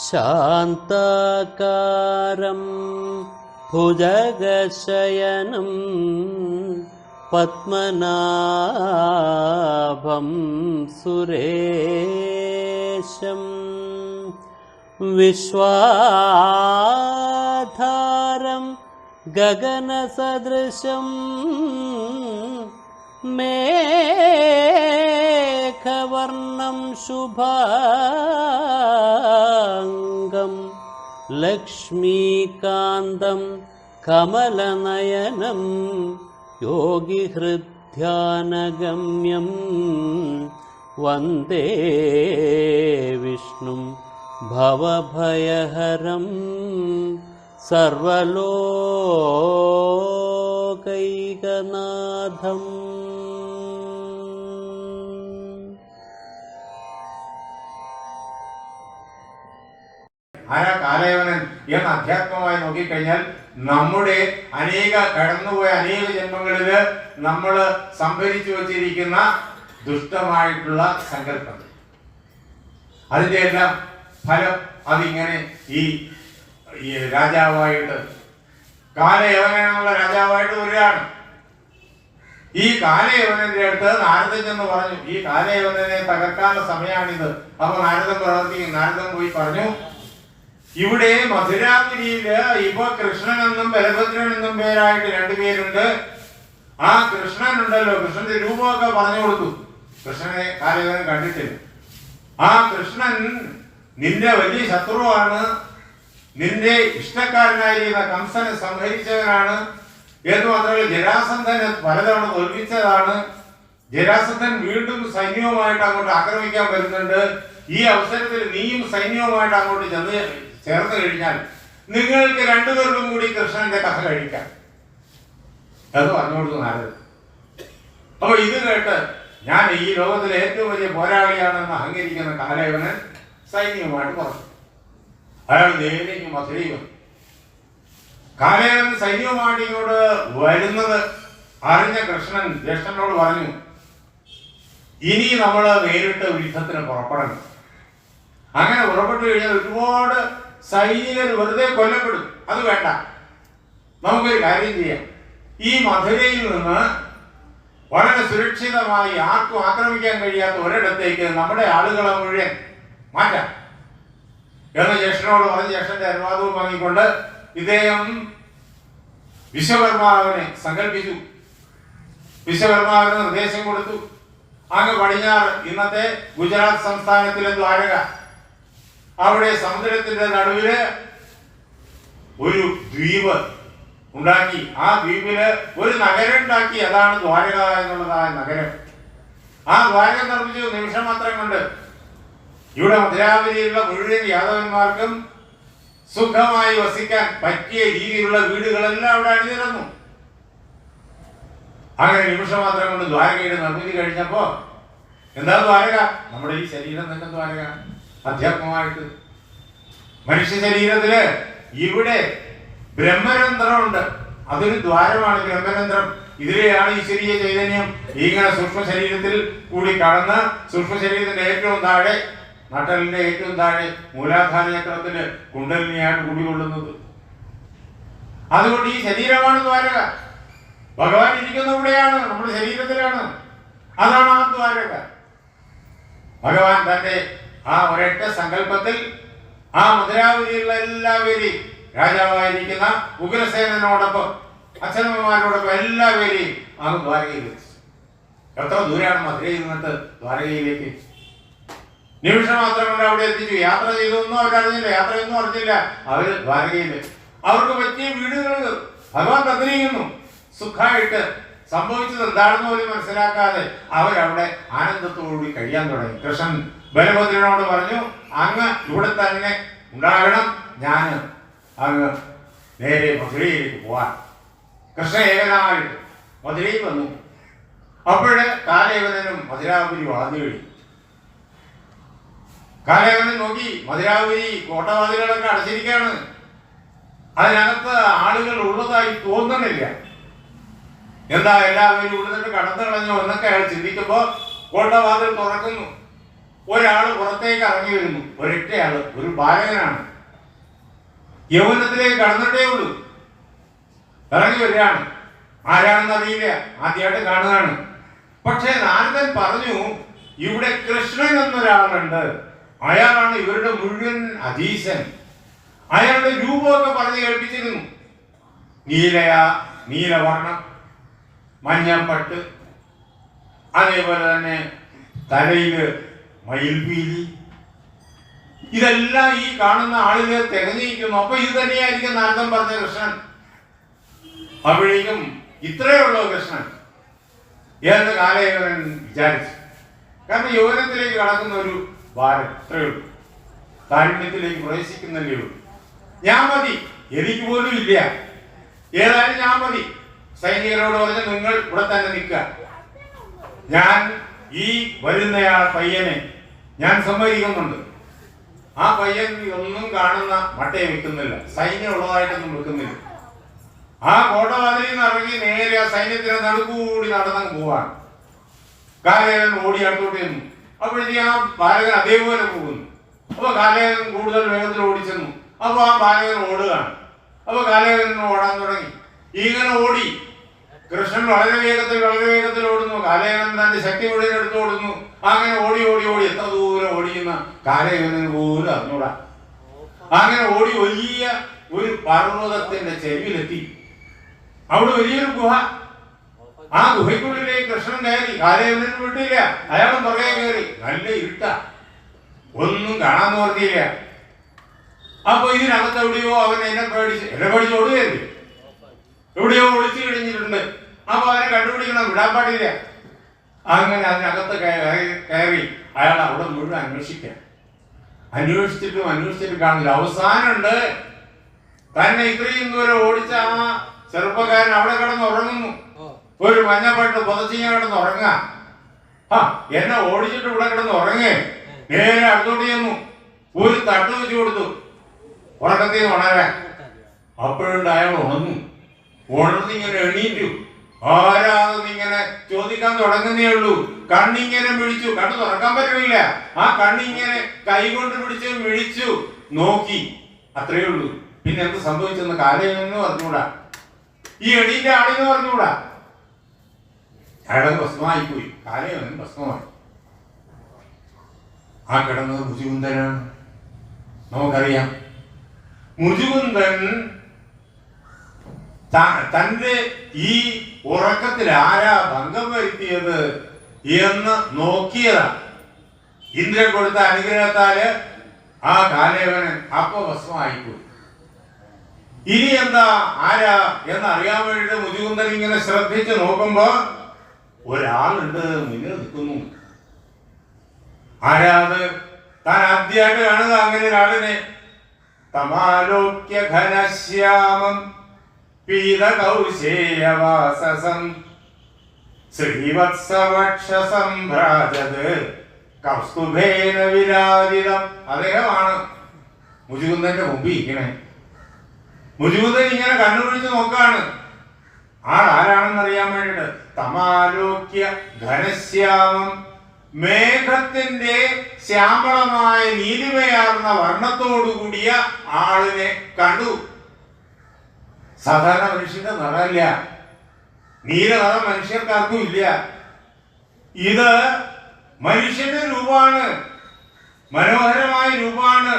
ശാന്താകാരം ഭുജഗശയനം പത്മനാഭം സുരേശം വിശ്വാധാരം ഗഗനസദൃശം മേഘവർണം ശുഭാംഗം ലക്ഷ്മീകാന്തം കമലനയനം യോഗിഹൃദ്ധ്യാനഗമ്യം വന്ദേ വിഷ്ണും ഭവഭയഹരം സർവലോകൈകനാഥം. ആരാ കാലയവനൻ എന്ന് അധ്യാത്മമായി നോക്കിക്കഴിഞ്ഞാൽ നമ്മുടെ കടന്നുപോയ അനേക ജന്മങ്ങളിൽ നമ്മൾ സംഭരിച്ചു വച്ചിരിക്കുന്ന ദുഷ്ടമായിട്ടുള്ള സങ്കല്പം, അതിൻ്റെ എല്ലാം ഫലം അതിങ്ങനെ ഈ രാജാവായിട്ട് കാലയവനെന്നുള്ള രാജാവായിട്ട് വരികയാണ്. ഈ കാലയവനന്റെ അടുത്ത് നാരദൻ എന്ന് പറഞ്ഞു, ഈ കാലയവനെ തകർക്കാനുള്ള സമയമാണിത്. അപ്പൊ നാരദൻ പോയി പറഞ്ഞു, ഇവിടെ മധുരാപുരിയില് ഇപ്പൊ കൃഷ്ണൻ എന്നും ബലഭദ്രൻ എന്നും പേരായിട്ട് രണ്ടുപേരുണ്ട്. ആ കൃഷ്ണൻ ഉണ്ടല്ലോ, കൃഷ്ണന്റെ രൂപമൊക്കെ പറഞ്ഞു കൊടുത്തു. കൃഷ്ണനെ കാലയവൻ കണ്ടിട്ടില്ല. ആ കൃഷ്ണൻ നിന്റെ വലിയ ശത്രുവാണ്, നിന്റെ ഇഷ്ടക്കാരനായിരുന്ന കംസനെ സംഹരിച്ചവനാണ് എന്ന് മാത്രമല്ല ജരാസന്ധനെ പലതവണ തോൽപ്പിച്ചതാണ്. ജരാസന്ധൻ വീണ്ടും സൈന്യവുമായിട്ട് അങ്ങോട്ട് ആക്രമിക്കാൻ വരുന്നുണ്ട്. ഈ അവസരത്തിൽ നീയും സൈന്യവുമായിട്ട് അങ്ങോട്ട് ചേർന്ന് കഴിഞ്ഞാൽ നിങ്ങൾക്ക് രണ്ടുപേർക്കും കൂടി കൃഷ്ണന്റെ കഥ കഴിക്കാം അത് പറഞ്ഞു കൊടുത്തു നാരദൻ. അപ്പൊ ഇത് കേട്ട് ഞാൻ ഈ ലോകത്തിലെ ഏറ്റവും വലിയ പോരാളിയാണെന്ന് അഹങ്കരിക്കുന്ന കാലയവനൻ സൈന്യവുമായിട്ട് പറഞ്ഞു. അയാൾ നേരേക്ക് മധുരയിൽ വന്നു. കാലയവൻ സൈന്യവുമായിട്ട് ഇങ്ങോട്ട് വരുന്നത് അറിഞ്ഞ കൃഷ്ണൻ ജ്യേഷ്ഠനോട് പറഞ്ഞു, ഇനി നമ്മൾ നേരിട്ട് യുദ്ധത്തിന് പുറപ്പെടണം. അങ്ങനെ പുറപ്പെട്ടു കഴിഞ്ഞാൽ ഒരുപാട് സൈനികർ വെറുതെ കൊല്ലപ്പെടും. അത് വേണ്ട, നമുക്കൊരു കാര്യം ചെയ്യാം. ഈ മധുരയിൽ നിന്ന് വളരെ സുരക്ഷിതമായി ആർക്കും ആക്രമിക്കാൻ കഴിയാത്ത ഒരിടത്തേക്ക് നമ്മുടെ ആളുകളെ മുഴുവൻ മാറ്റാം എന്ന് ജ്യേഷ്ഠനോട് പറഞ്ഞ് ജ്യേഷ്ഠന്റെ അനുവാദവും വാങ്ങിക്കൊണ്ട് ഇദ്ദേഹം വിശ്വകർമാവിനെ സങ്കല്പിച്ചു. വിശ്വകർമാവിന് നിർദ്ദേശം കൊടുത്തു. അങ്ങ് പടിഞ്ഞാറ് ഇന്നത്തെ ഗുജറാത്ത് സംസ്ഥാനത്തിലെ ദ്വാരക, അവിടെ സമുദ്രത്തിന്റെ നടുവില് ഒരു ദ്വീപ് ഉണ്ടാക്കി. ആ ദ്വീപില് ഒരു നഗരം ഉണ്ടാക്കി. അതാണ് ദ്വാരക എന്നുള്ളതായ നഗരം. ആ ദ്വാരക നിർമ്മിച്ചു നിമിഷം മാത്രം കൊണ്ട്. ഇവിടെ മധുരാപുരിയിലുള്ള മുഴുവൻ യാദവന്മാർക്കും സുഖമായി വസിക്കാൻ പറ്റിയ രീതിയിലുള്ള വീടുകളെല്ലാം അവിടെ അണിനിരന്നു. അങ്ങനെ നിമിഷം മാത്രം കൊണ്ട് ദ്വാരകയുടെ നിർമ്മിതി കഴിഞ്ഞപ്പോ എന്താ ദ്വാരക? നമ്മുടെ ഈ ശരീരം തന്നെ ദ്വാരക. അധ്യാത്മമായിട്ട് മനുഷ്യ ശരീരത്തില് ഇവിടെ ബ്രഹ്മരന്ധ്രമുണ്ട്. അതൊരു ദ്വാരമാണ് ബ്രഹ്മരന്ധ്രം. ഇതിലെയാണ് ഈശ്വരീയ ചൈതന്യം ഇങ്ങനെ സൂക്ഷ്മ ശരീരത്തിൽ കൂടി കടന്ന് സൂക്ഷ്മ ശരീരത്തിന്റെ ഏറ്റവും താഴെ, നട്ടലിന്റെ ഏറ്റവും താഴെ മൂലാധാര ചക്രത്തില് കുണ്ടലിനെയാണ് കുടികൊള്ളുന്നത്. അതുകൊണ്ട് ഈ ശരീരമാണ് ദ്വാരക. ഭഗവാൻ ഇരിക്കുന്ന ഇവിടെയാണ്, നമ്മുടെ ശരീരത്തിലാണ്. അതാണ് ആ ദ്വാരക. ഭഗവാൻ തന്റെ ആ ഒരൊറ്റ സങ്കല്പത്തിൽ ആ മധുരാപുരിയിലുള്ള എല്ലാവരെയും രാജാവായിരിക്കുന്ന ഉഗ്രസേനോടൊപ്പം അച്ഛനമ്മമാരോടൊപ്പം എല്ലാവരെയും ആ ദ്വാരകയിൽ വെച്ചു. എത്ര ദൂരാണ് മധുരയിൽ നിന്നിട്ട് ദ്വാരകയിലേക്ക്? നിമിഷം മാത്രം കൊണ്ട് അവിടെ എത്തിച്ചു. യാത്ര ചെയ്തൊന്നും അവരറിഞ്ഞില്ല, യാത്രയൊന്നും അറിഞ്ഞില്ല. അവര് ദ്വാരകയില് അവർക്ക് പറ്റിയ വീടുകൾ ഭഗവാൻ തന്നിരിക്കുന്നു. സുഖമായിട്ട് സംഭവിച്ചത് എന്താണെന്ന് പോലും മനസ്സിലാക്കാതെ അവരവിടെ ആനന്ദത്തോടുകൂടി കഴിയാൻ തുടങ്ങി. കൃഷ്ണൻ ബലഭദ്രനോട് പറഞ്ഞു, അങ്ങ് ഇവിടെ തന്നെ ഉണ്ടാകണം, ഞാൻ അങ്ങ് നേരെ മധുരയിലേക്ക് പോവാൻ. കൃഷ്ണൻ ഏകനായിട്ട് മധുരയിൽ വന്നു. അപ്പോഴ് കാലയവനും മധുരാപുരി വളർന്നു കഴിഞ്ഞു. കാലയവനൻ നോക്കി, മധുരാപുരി കോട്ടവാതിലുകളൊക്കെ അടച്ചിരിക്കുകയാണ്. അതിനകത്ത് ആളുകൾ ഉള്ളതായി തോന്നണില്ല. എന്താ എല്ലാവരും ഇവിടുന്നിട്ട് കടന്നു കളഞ്ഞോ എന്നൊക്കെ അയാൾ ചിന്തിക്കുമ്പോ കോട്ടവാതിൽ തുറക്കുന്നു. ഒരാള് പുറത്തേക്ക് ഇറങ്ങി വരുന്നു. ഒരൊറ്റയാള്, ഒരു ബാലകനാണ്, യൗവനത്തിലേക്ക് കടന്നിട്ടേ ഉള്ളൂ, ഇറങ്ങി വരികയാണ്. ആരാണെന്ന് അറിയില്ല, ആദ്യമായിട്ട് കാണുകയാണ്. പക്ഷേ നാരദൻ പറഞ്ഞു, ഇവിടെ കൃഷ്ണൻ എന്നൊരാളുണ്ട്, അയാളാണ് ഇവരുടെ മുഴുവൻ അധീശൻ. അയാളുടെ രൂപമൊക്കെ പറഞ്ഞു കേൾപ്പിച്ചിരുന്നു. നീലവർണം, മഞ്ഞപ്പട്ട്, അതേപോലെ തന്നെ തലയില് മയിൽപീലി, ഇതെല്ലാം ഈ കാണുന്ന ആളില് തികഞ്ഞിരിക്കുന്നു. അപ്പൊ ഇത് തന്നെയായിരിക്കും നാരദൻ പറഞ്ഞ കൃഷ്ണൻ. അപ്പോഴേക്കും ഇത്രയേ ഉള്ളൂ കൃഷ്ണൻ എന്ന് കാലയവൻ വിചാരിച്ചു. കാരണം യൗവനത്തിലേക്ക് കടക്കുന്ന ഒരു ഭാരം ഇത്രയേ ഉള്ളൂ, താരുണ്യത്തിലേക്ക് പ്രവേശിക്കുന്നല്ലേ ഉള്ളൂ. ഞാൻ മതി, എനിക്ക് പോലും ഇല്ല, ഏതായാലും ഞാൻ മതി. സൈനികരോട് പറഞ്ഞ് നിങ്ങൾ ഇവിടെ തന്നെ നിൽക്കുക, ഞാൻ ഈ വരുന്നയാൾ പയ്യനെ ഞാൻ സമ്മതിക്കുന്നുണ്ട്. ആ പയ്യൻ ഒന്നും കാണുന്ന മട്ടയെ വെക്കുന്നില്ല, സൈന്യം ഉള്ളതായിട്ടൊന്നും വെക്കുന്നില്ല. ആ കോട്ടവാതിലിൽ നിന്ന് ഇറങ്ങി നേരെ ആ സൈന്യത്തിന് നടുക്കൂടി നടന്നങ്ങ് പോവാണ്. കാലയവൻ ഓടി അടുത്തോട്ട് ചെന്നു. അപ്പോഴത്തേക്ക് ആ ബാലകൻ അതേപോലെ പോകുന്നു. അപ്പൊ കാലയവൻ കൂടുതൽ വേഗത്തിൽ ഓടിച്ചെന്നു. അപ്പൊ ആ ബാലകൻ ഓടുകയാണ്. അപ്പൊ കാലയവൻ ഓടാൻ തുടങ്ങി. ഇങ്ങനെ ഓടി കൃഷ്ണൻ വളരെ വേഗത്തിൽ ഓടുന്നു. കാലയവൻ തന്റെ ശക്തി മുഴുവൻ എടുത്ത് ഓടുന്നു. അങ്ങനെ ഓടി ഓടി ഓടി എത്ര ദൂരം ഓടിക്കുന്ന കാലയവന് പോലും അറിഞ്ഞൂടാ. അങ്ങനെ ഓടി വലിയ ഒരു പർവ്വതത്തിന്റെ ചെരുവിലെത്തി. അവിടെ വലിയൊരു ഗുഹ. ആ ഗുഹയ്ക്കുള്ളിലേക്ക് കൃഷ്ണൻ കയറി. കാലയവനും വിട്ടില്ല, അയാളും പുറകെ കയറി. നല്ല ഇരുട്ട, ഒന്നും കാണാൻ നോക്കിയില്ല. അപ്പൊ ഇതിനകത്ത് എവിടെയോ അവൻ എന്നെ പേടിച്ച് ഓടുകയല്ലേ, എവിടെയോ ഒളിച്ചു കഴിഞ്ഞിട്ടുണ്ട്. അപ്പൊ അവനെ കണ്ടുപിടിക്കണം, വിടാൻ പാടില്ല. അങ്ങനെ അതിനകത്ത് കയറി അയാൾ അവിടെ മുഴുവൻ അന്വേഷിച്ചിട്ടും കാണില്ല. അവസാനമുണ്ട്, തന്നെ ഇത്രയും ദൂരം ഓടിച്ച ആ ചെറുപ്പക്കാരൻ അവിടെ കിടന്ന് ഉറങ്ങുന്നു. ഒരു മഞ്ഞപ്പട്ട് പുതച്ചിങ്ങ കിടന്ന് ഉറങ്ങ. എന്നെ ഓടിച്ചിട്ട് ഇവിടെ കിടന്ന് ഉറങ്ങേ. നേരെ അടുത്തോട്ട് ചെന്നു, ഒരു തട്ട് വെച്ച് കൊടുത്തു ഉറക്കത്തിൽ നിന്ന് ഉണരാൻ. അപ്പോഴുണ്ട് അയാൾ ഉണർന്നിങ്ങനെ എണീറ്റു. ആരാന്നിങ്ങനെ ചോദിക്കാൻ തുടങ്ങുന്നേ ഉള്ളൂ. കണ്ണിങ്ങനെ മിഴിച്ചു, കണ്ണ് തുറക്കാൻ പറ്റില്ല. ആ കണ്ണിങ്ങനെ കൈകൊണ്ട് പിടിച്ച് മിഴിച്ചു നോക്കി, അത്രയേ ഉള്ളൂ. പിന്നെ എന്ത് സംഭവിച്ചെന്ന് കാലയെന്ന് പറഞ്ഞുകൂടാ, ഈ എണീന്റെ ആളിന്ന് പറഞ്ഞുകൂടാ. അയാളെ ഭസ്മമായി പോയി, കാലയവൻ ഭസ്മമായി. ആ കിടന്നത് മുചുകുന്ദനാണ്. നമുക്കറിയാം, മുചുകുന്ദൻ തന്റെ ഈ ഉറക്കത്തിൽ ആരാ ഭംഗം വരുത്തിയത് എന്ന് നോക്കിയതാണ്. ഇന്ദ്രൻ കൊടുത്ത അനുഗ്രഹത്താല് ആ കാലയവന് അപ്പൊ ഭസ്മമായിപ്പോയി. ഇനി എന്താ ആരാ എന്നറിയാൻ വേണ്ടിയിട്ട് മുചുകുന്ദൻ ഇങ്ങനെ ശ്രദ്ധിച്ച് നോക്കുമ്പോ ഒരാളുണ്ട് മുന്നിൽ നിൽക്കുന്നു. ആരാത്? താൻ ആദ്യമായിട്ട് കാണുക അങ്ങനെ ഒരാളിനെ. തമാലോക്യ ഘനശ്യാമം പീതകൗശേയവാസസം ശ്രീവത്സവക്ഷസംഭ്രാജത് കൗസ്തുഭേന വിരാജിതം. അദ്ദേഹമാണ് മുചുകുന്ദന്റെ മുമ്പിൽ ഇരിക്കണേ. മുചുകുന്ദൻ ഇങ്ങനെ കണ്ണുപിടിച്ച് നോക്കാണ് ആരാണെന്ന് അറിയാൻ വേണ്ടിട്ട്. തമാലോക്യ ഘനശ്യാമം, മേഘത്തിന്റെ ശ്യാമളമായ നീലിമയാർന്ന വർണ്ണത്തോടു കൂടിയ ആളിനെ കണ്ടു. സാധാരണ മനുഷ്യന്റെ നിറമില്ല, നീല നിറം മനുഷ്യർക്കാർക്കും ഇല്ല. ഇത് മനുഷ്യന്റെ രൂപമാണ്, മനോഹരമായ രൂപമാണ്.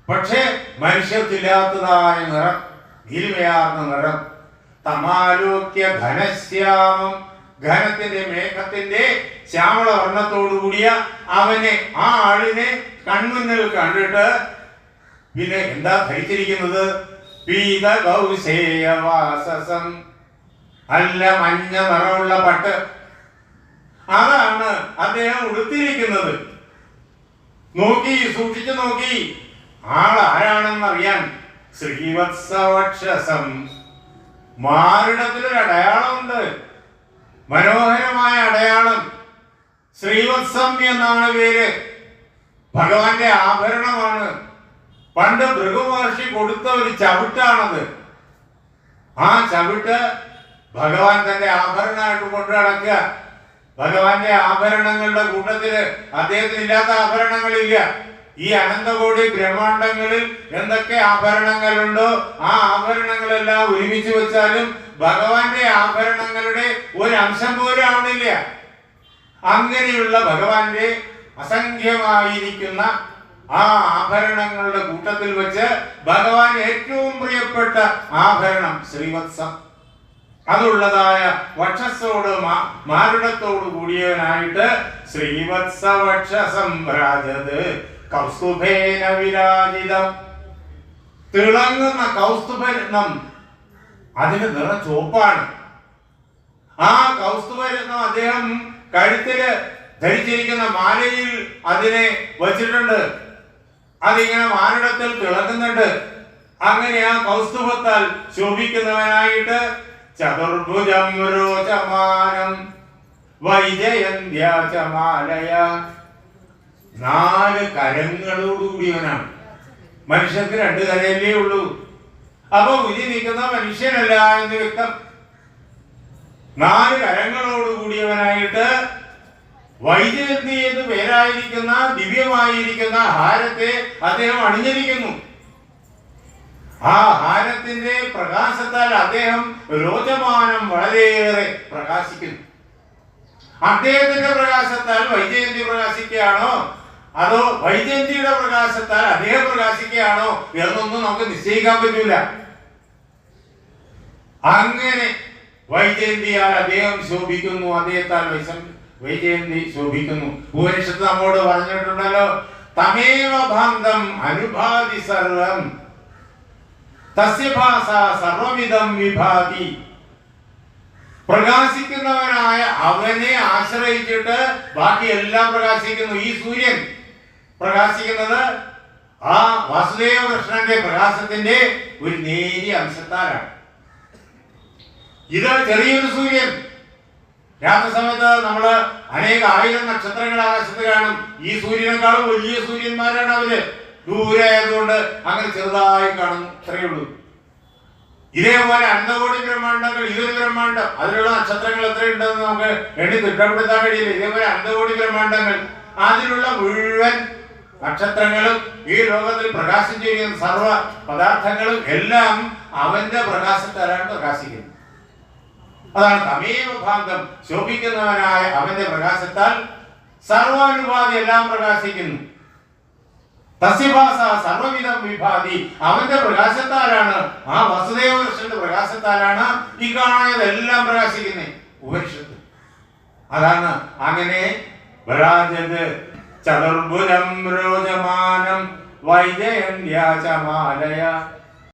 പക്ഷെ മനുഷ്യർക്കില്ലാത്തതായ നിറം, നീലിമയാർന്ന നിറം. തമാലോക്യ ഘനശ്യാമം, ഘനത്തിന്റെ മേഘത്തിന്റെ ശ്യാമള വർണ്ണത്തോടു കൂടിയ അവനെ, ആ ആളിനെ കൺമുന്നിൽ കണ്ടിട്ട് പിന്നെ എന്താ ധരിച്ചിരിക്കുന്നത്? പീതകൗശേയവാസസം, നല്ല മഞ്ഞ നിറമുള്ള പട്ട്, അതാണ് അദ്ദേഹം ഉടുത്തിരിക്കുന്നത്. നോക്കി, സൂക്ഷിച്ചു നോക്കി, ആളാരാണെന്നറിയാൻ. ശ്രീവത്സവക്ഷസം, മാറിടത്തിലൊരു അടയാളമുണ്ട്, മനോഹരമായ അടയാളം. ശ്രീവത്സം എന്നാണ് പേര്. ഭഗവാന്റെ ആഭരണമാണ്. പണ്ട് ഭൃഗു മഹർഷി കൊടുത്ത ഒരു ചവിട്ടാണത്. ആ ചവിട്ട് ഭഗവാൻ തന്റെ ആഭരണമായിട്ട് കൊണ്ടു നടക്കുക. ഭഗവാന്റെ ആഭരണങ്ങളുടെ കൂട്ടത്തില് അദ്ദേഹത്തിന് ഇല്ലാത്ത ആഭരണങ്ങളില്ല. ഈ അനന്തകോടി ബ്രഹ്മാണ്ടങ്ങളിൽ എന്തൊക്കെ ആഭരണങ്ങളുണ്ടോ ആ ആഭരണങ്ങളെല്ലാം ഒരുമിച്ച് വെച്ചാലും ഭഗവാന്റെ ആഭരണങ്ങളുടെ ഒരു അംശം പോലും ആവണില്ല. അങ്ങനെയുള്ള ഭഗവാന്റെ അസംഖ്യമായിരിക്കുന്ന ആ ആഭരണങ്ങളുടെ കൂട്ടത്തിൽ വെച്ച് ഭഗവാൻ ഏറ്റവും പ്രിയപ്പെട്ട ആഭരണം ശ്രീവത്സം, അതുള്ളതായ വക്ഷസ്സോട് മാരുടത്തോട് കൂടിയവനായിട്ട് ശ്രീവത്സ വക്ഷസംഭ്രാജത് കൗസ്തുഭേന വിരാജിതം. തിളങ്ങുന്ന കൗസ്തുഭരത്നം, അതിന് നിറ ചുവപ്പാണ്. ആ കൗസ്തുഭരത്നം അദ്ദേഹം കഴുത്തില് ധരിച്ചിരിക്കുന്ന മാലയിൽ അതിനെ വച്ചിട്ടുണ്ട്. അതിങ്ങനെ മാനുടത്തിൽ തിളങ്ങുന്നുണ്ട്. അങ്ങനെ ആ കൗസ്തുഭത്താൽ ശോഭിക്കുന്നവനായിട്ട് ചതുർഭുജം രോചമാനം വൈജയന്ത്യാചമാലയ, 4 കരങ്ങളോടുകൂടിയവനാണ്. മനുഷ്യർക്ക് 2 കരയല്ലേ ഉള്ളൂ. അപ്പൊ ഉരി നിൽക്കുന്ന മനുഷ്യനല്ല എന്ന് വ്യക്തം. 4 കരങ്ങളോടുകൂടിയവനായിട്ട് വൈജയന്തി എന്ന് പേരായിരിക്കുന്ന ദിവ്യമായിരിക്കുന്ന ഹാരത്തെ അദ്ദേഹം അണിഞ്ഞിരിക്കുന്നു. ആ ഹാരത്തിന്റെ പ്രകാശത്താൽ അദ്ദേഹം രോചമാനം വളരെയേറെ പ്രകാശിക്കുന്നു. അദ്ദേഹത്തിന്റെ പ്രകാശത്താൽ വൈജയന്തി പ്രകാശിക്കുകയാണോ അതോ വൈജയന്തിയുടെ പ്രകാശത്താൽ അദ്ദേഹം പ്രകാശിക്കുകയാണോ എന്നൊന്നും നമുക്ക് നിശ്ചയിക്കാൻ പറ്റൂല. അങ്ങനെ വൈജയന്തിയാൽ അദ്ദേഹം ശോഭിക്കുന്നു, അദ്ദേഹത്താൽ വൈജയന്തി ശോഭിക്കുന്നു. ഉപനിഷത്ത് നമ്മോട് പറഞ്ഞിട്ടുണ്ടല്ലോ, തമേവ ഭാന്തം അനുഭാതി സർവം തസ്യ ഭാസ സർവമിദം വിഭാതി. പ്രകാശിക്കുന്നവനായ അവനെ ആശ്രയിച്ചിട്ട് ബാക്കി എല്ലാം പ്രകാശിക്കുന്നു. ഈ സൂര്യൻ പ്രകാശിക്കുന്നത് ആ വാസുദേവ കൃഷ്ണന്റെ പ്രകാശത്തിന്റെ ഒരു നേരിയ അംശത്താലാണ്. ഇത് ചെറിയൊരു സൂര്യൻ. രാത്രിസമയത്ത് നമ്മള് അനേക 1000 നക്ഷത്രങ്ങൾ ആകാശത്ത് കാണും. ഈ സൂര്യനേക്കാളും വലിയ സൂര്യന്മാരാണ് അവര്. ദൂരെ ആയതുകൊണ്ട് അങ്ങനെ ചെറുതായി കാണുന്നു, അത്രയേ ഉള്ളൂ. ഇതേപോലെ അനന്തകോടി ബ്രഹ്മാണ്ടങ്ങൾ, ഇതൊരു ബ്രഹ്മാണ്ടം, അതിലുള്ള നക്ഷത്രങ്ങൾ എത്രയുണ്ടെന്ന് നമുക്ക് എണ്ണി തിട്ടപ്പെടുത്താൻ കഴിയില്ല. ഇതേപോലെ അനന്തകോടി ബ്രഹ്മാണ്ടങ്ങൾ, അതിലുള്ള മുഴുവൻ നക്ഷത്രങ്ങളും ഈ ലോകത്തിൽ പ്രകാശിച്ചിരിക്കുന്ന സർവ പദാർത്ഥങ്ങളും എല്ലാം അവന്റെ പ്രകാശത്താലാണ് പ്രകാശിക്കുന്നത്. അതാണ് തമേവ ഭാന്തം, ശോഭിക്കുന്നവനായ അവന്റെ പ്രകാശത്താൽ സർവാനുഭാതി എല്ലാം പ്രകാശിക്കുന്നു. തസ്യഭാസ സർവവിധം വിഭാതി, അവന്റെ പ്രകാശത്താലാണ്, ആ വസുദേവ കൃഷ്ണന്റെ പ്രകാശത്താലാണ് ഈ കാണുന്നതെല്ലാം പ്രകാശിക്കുന്നത്. ഉപനിഷത്ത് അതാണ്. അങ്ങനെ വരാജത് ചതുർഭുജം രോചമാനം വൈജയന്ത്യാചമാലയ